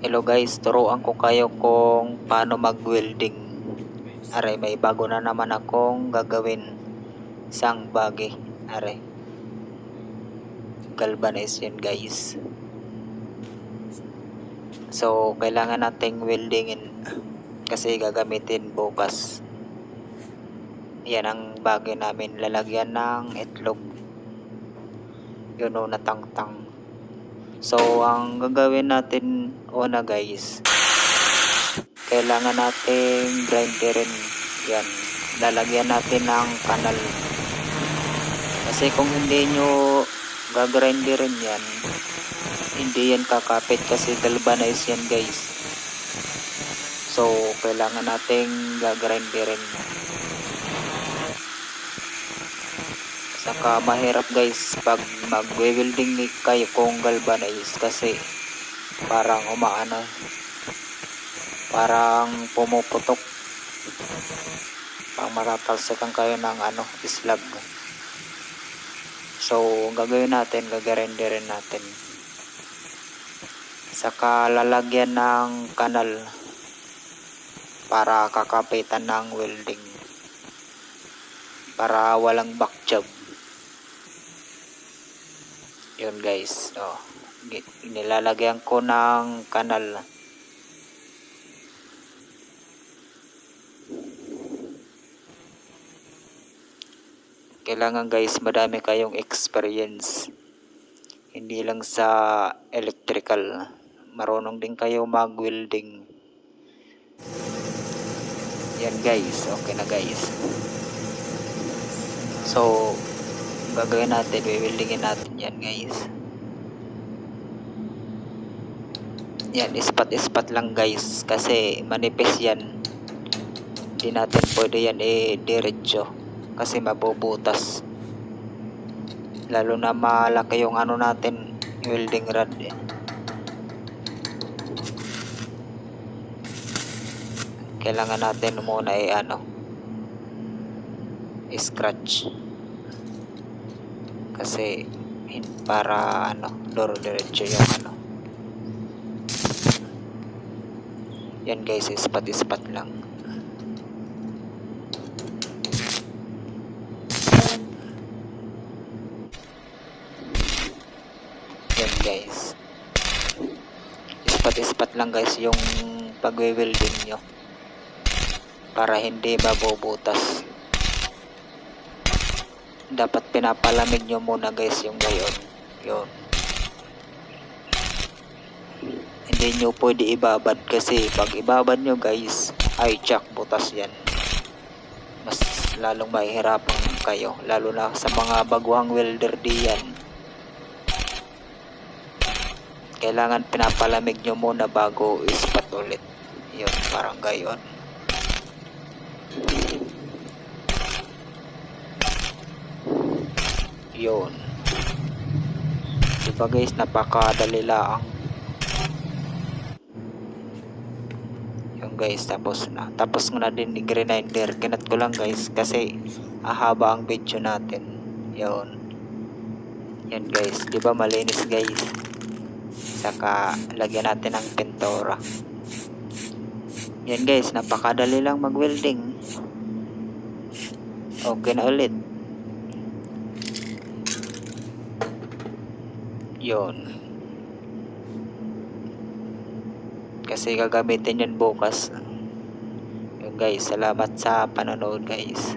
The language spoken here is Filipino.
Hello guys, turuan ko kayo kung paano mag-welding. Are, may bago na naman akong gagawin. Isang bagay. Are, galvanize yan guys. So, kailangan nating weldingin kasi gagamitin bukas. Yan ang bagay namin. Lalagyan ng itlog. Yun o, natangtang. So, ang gagawin natin una guys, kailangan nating grinderin yan. Lalagyan natin ng kanal. Kasi kung hindi nyo gagrinderin yan, hindi yan kakapit kasi galvanize yan guys. So, kailangan nating gagrinderin. Saka mahirap guys pag mag-welding kayo kung galvanize kasi parang umaano, parang pumuputok, pang matatalsikan kayo ng slag. So gagawin natin, gagrenderin natin, saka lalagyan ng kanal para kakapitan ng welding, para walang back job. Yun guys, nilalagyan ko ng kanal. Kailangan guys madami kayong experience, hindi lang sa electrical, marunong din kayo mag-welding. Yan guys, okay na guys. So gagawin natin, weldingin natin yan guys. Yan, ispat lang guys kasi manipis yan, hindi natin pwede yan diretso kasi mabubutas, lalo na malaki yung natin, welding rod. Kailangan natin muna scratch kasi para diretso yung yan guys, ispat lang. Yan guys, ispat lang guys yung pag-welding nyo para hindi mabubutas. Dapat pinapalamig nyo muna guys yung gayon. Yun, hindi nyo pwede ibabad kasi pag ibabad nyo guys, ay tsak, butas yan. Mas lalong mahihirapan kayo, lalo na sa mga baguhang welder diyan. Kailangan pinapalamig nyo muna bago ispat ulit. Yun, parang gayon. Yun, diba guys, napakadali lang. Yun guys, tapos ko na din i-grinder. Kinat ko lang guys kasi ahaba ang video natin. Yun, yan guys, diba malinis guys. Saka lagyan natin ng pintura. Yan guys, napakadali lang mag-welding. Okay na ulit. Yun, kasi gagamitin yun bukas. Yun guys, salamat sa panonood guys.